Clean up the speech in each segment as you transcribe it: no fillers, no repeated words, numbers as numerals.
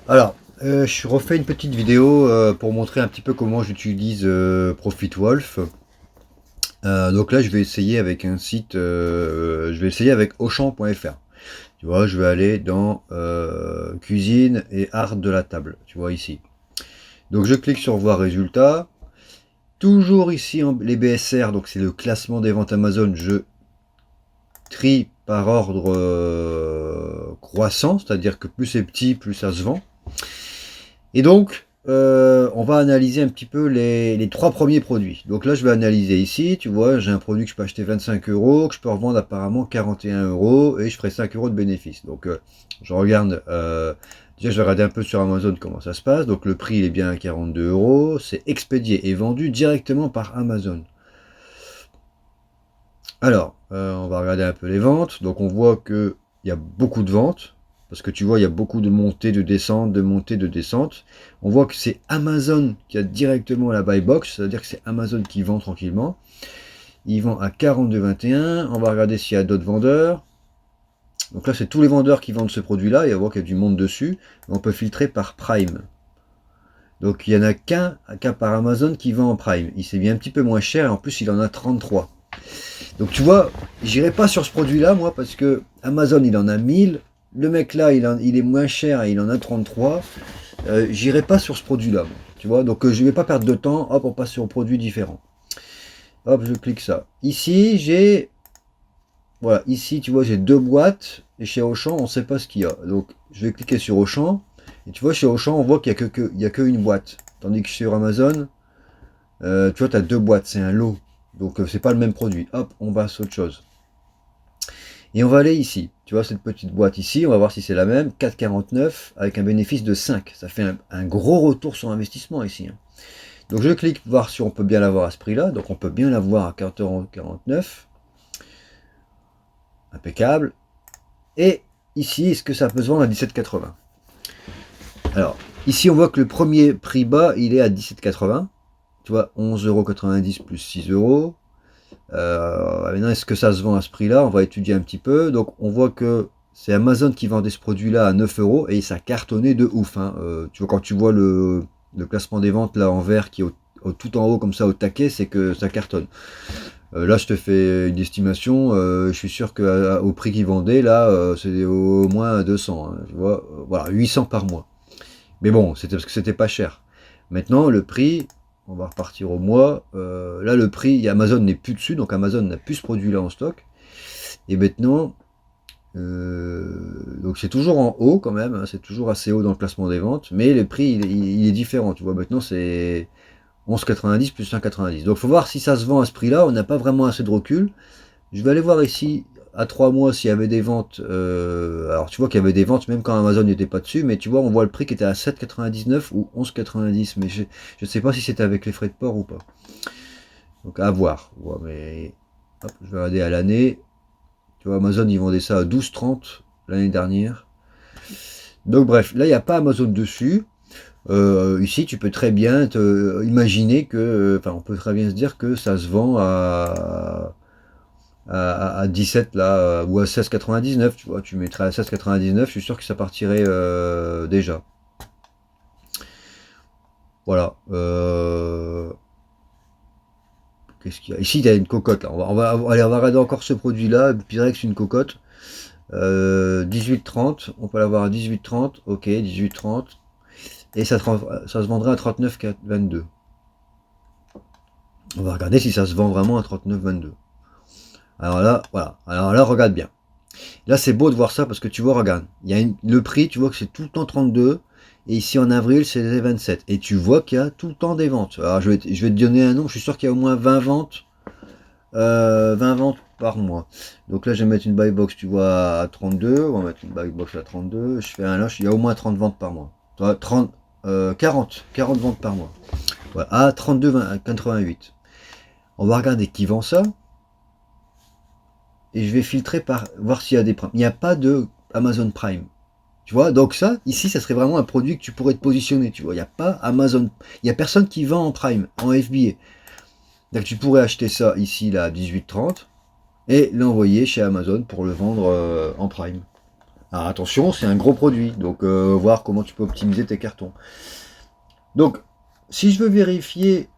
Alors, je refais une petite vidéo pour montrer un petit peu comment j'utilise ProfitWolf. Donc là, je vais essayer avec un site, je vais essayer avec Auchan.fr. Tu vois, je vais aller dans cuisine et art de la table. Tu vois ici. Donc je clique sur voir résultats. Toujours ici les BSR, donc c'est le classement des ventes Amazon. Je trie par ordre croissant, c'est-à-dire que plus c'est petit, plus ça se vend. Et donc, on va analyser un petit peu les trois premiers produits. Donc là, je vais analyser ici, tu vois, j'ai un produit que je peux acheter 25 euros, que je peux revendre apparemment 41 euros, et je ferai 5 euros de bénéfice. Donc, je regarde, déjà, je vais regarder un peu sur Amazon comment ça se passe. Donc, le prix, il est bien à 42 euros. C'est expédié et vendu directement par Amazon. Alors, on va regarder un peu les ventes. Donc, on voit qu'il y a beaucoup de ventes. Parce que tu vois, il y a beaucoup de montées, de descentes, de montées, de descentes. On voit que c'est Amazon qui a directement la buy box. C'est-à-dire que c'est Amazon qui vend tranquillement. Il vend à 42,21. On va regarder s'il y a d'autres vendeurs. Donc là, c'est tous les vendeurs qui vendent ce produit-là. Et on voit qu'il y a du monde dessus. On peut filtrer par Prime. Donc, il n'y en a qu'un par Amazon qui vend en Prime. Il s'est mis un petit peu moins cher. Et en plus, il en a 33. Donc tu vois, j'irai pas sur ce produit-là, moi, parce que Amazon, il en a 1000. Le mec là, il est moins cher et il en a 33. J'irai pas sur ce produit-là, moi, tu vois. Donc je vais pas perdre de temps. Hop, on passe sur un produit différent. Hop, je clique ça. Ici, j'ai... Voilà, ici, tu vois, j'ai deux boîtes. Et chez Auchan, on ne sait pas ce qu'il y a. Donc je vais cliquer sur Auchan. Et tu vois, chez Auchan, on voit qu'il n'y a que une boîte. Tandis que sur Amazon, tu vois, tu as deux boîtes. C'est un lot. Donc c'est pas le même produit. Hop, on passe à autre chose. Et on va aller ici. Tu vois cette petite boîte ici, on va voir si c'est la même. 4,49 avec un bénéfice de 5. Ça fait un gros retour sur investissement ici, hein. Donc je clique voir si on peut bien l'avoir à ce prix-là. Donc on peut bien l'avoir à 4,49 €. Impeccable. Et ici, est-ce que ça peut se vendre à 17,80 €? Alors, ici on voit que le premier prix bas, il est à 17,80 €. Tu vois, 11,90 € plus 6 €. Maintenant, est-ce que ça se vend à ce prix-là? On va étudier un petit peu. Donc, on voit que c'est Amazon qui vendait ce produit-là à 9 € et ça cartonnait de ouf, hein. Tu vois, quand tu vois le classement des ventes là en vert qui est tout en haut comme ça au taquet, c'est que ça cartonne. Là, je te fais une estimation. Je suis sûr qu'au prix qu'ils vendaient là, c'est au moins 200, hein, tu vois, voilà, 800 par mois. Mais bon, c'était parce que c'était pas cher. Maintenant, le prix, on va repartir au mois. Là, le prix, Amazon n'est plus dessus, donc Amazon n'a plus ce produit-là en stock. Et maintenant, donc c'est toujours en haut quand même, hein, c'est toujours assez haut dans le classement des ventes, mais le prix, il est différent. Tu vois, maintenant c'est 11,90 plus 1,90. Donc il faut voir si ça se vend à ce prix-là. On n'a pas vraiment assez de recul. Je vais aller voir ici à 3 mois s'il y avait des ventes. Alors tu vois qu'il y avait des ventes même quand Amazon n'était pas dessus, mais tu vois on voit le prix qui était à 7,99 ou 11,90, mais je ne sais pas si c'était avec les frais de port ou pas. Donc à voir. Ouais, mais hop, je vais regarder à l'année. Tu vois Amazon ils vendaient ça à 12,30 l'année dernière. Donc bref, là il n'y a pas Amazon dessus. Ici tu peux très bien imaginer que, enfin on peut très bien se dire que ça se vend à 17 là, ou à 16,99, tu vois, tu mettrais à 16,99, je suis sûr que ça partirait déjà. Voilà. Qu'est-ce qu'il y a? Ici, il y a une cocotte là. Allez, on va regarder encore ce produit-là. Pyrex, une cocotte. 18,30. On peut l'avoir à 18,30. Ok, 18,30. Et ça se vendrait à 39,22. On va regarder si ça se vend vraiment à 39,22. Alors là, voilà. Alors là, regarde bien. Là, c'est beau de voir ça parce que tu vois, regarde, il y a le prix, tu vois que c'est tout le temps 32. Et ici en avril, c'est 27. Et tu vois qu'il y a tout le temps des ventes. Alors, je vais te donner un nom. Je suis sûr qu'il y a au moins 20 ventes. 20 ventes par mois. Donc là, je vais mettre une buy box, tu vois, à 32. On va mettre une buy box à 32. Je fais un lâche. Il y a au moins 30 ventes par mois. 30, 40 ventes par mois. Voilà, à 32,88. On va regarder qui vend ça. Et je vais filtrer par voir s'il y a des primes. Il n'y a pas de Amazon Prime. Tu vois, donc ça, ici, ça serait vraiment un produit que tu pourrais te positionner. Tu vois, il n'y a pas Amazon. Il n'y a personne qui vend en Prime, en FBA. Donc tu pourrais acheter ça ici, là, à 18,30 et l'envoyer chez Amazon pour le vendre en Prime. Alors attention, c'est un gros produit, donc voir comment tu peux optimiser tes cartons. Donc, si je veux vérifier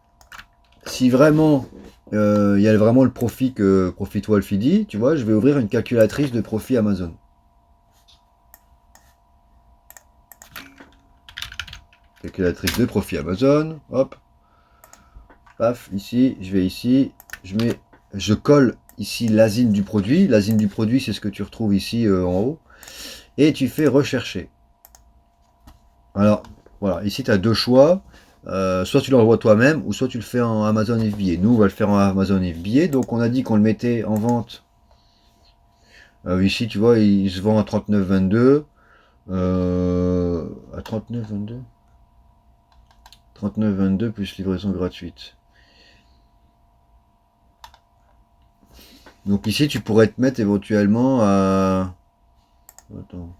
si vraiment il y a vraiment le profit que Profitwolf il dit, tu vois, je vais ouvrir une calculatrice de profit Amazon. Calculatrice de profit Amazon, hop, paf, ici, je vais ici, je colle ici l'asine du produit. L'asine du produit, c'est ce que tu retrouves ici en haut. Et tu fais rechercher. Alors, voilà, ici tu as deux choix. Soit tu l'envoies toi-même, ou soit tu le fais en Amazon FBA. Nous, on va le faire en Amazon FBA. Donc, on a dit qu'on le mettait en vente. Ici, tu vois, il se vend à 39,22. À 39,22. 39,22 plus livraison gratuite. Donc ici, tu pourrais te mettre éventuellement à... Attends.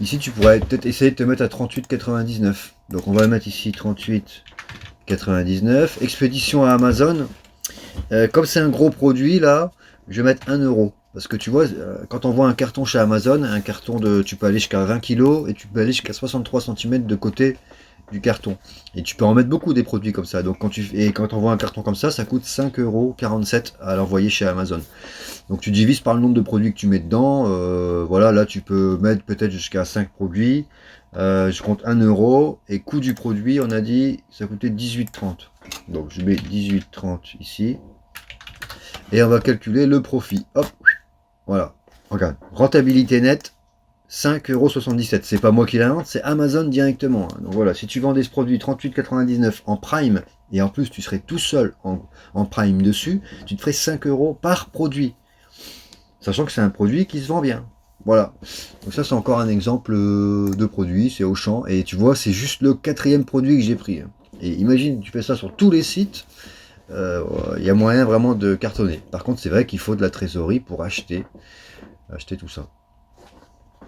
Ici, tu pourrais peut-être essayer de te mettre à 38,99. Donc on va mettre ici 38,99. Expédition à Amazon. Comme c'est un gros produit, là, je vais mettre 1 euro. Parce que tu vois, quand on voit un carton chez Amazon, un carton de... Tu peux aller jusqu'à 20 kg et tu peux aller jusqu'à 63 cm de côté du carton. Et tu peux en mettre beaucoup des produits comme ça. Donc quand on voit un carton comme ça coûte 5,47 € à l'envoyer chez Amazon. Donc tu divises par le nombre de produits que tu mets dedans. Voilà, là tu peux mettre peut-être jusqu'à 5 produits. Je compte 1 euro. Et coût du produit, on a dit, ça coûtait 18,30. Donc je mets 18,30 ici. Et on va calculer le profit. Hop, voilà. Regarde, rentabilité nette, 5,77 €. C'est pas moi qui l'invente, c'est Amazon directement. Donc voilà, si tu vendais ce produit 38,99 en prime, et en plus tu serais tout seul en prime dessus, tu te ferais 5 € par produit. Sachant que c'est un produit qui se vend bien. Voilà. Donc ça c'est encore un exemple de produit, c'est Auchan. Et tu vois, c'est juste le 4e produit que j'ai pris. Et imagine, tu fais ça sur tous les sites, y a moyen vraiment de cartonner. Par contre, c'est vrai qu'il faut de la trésorerie pour acheter tout ça.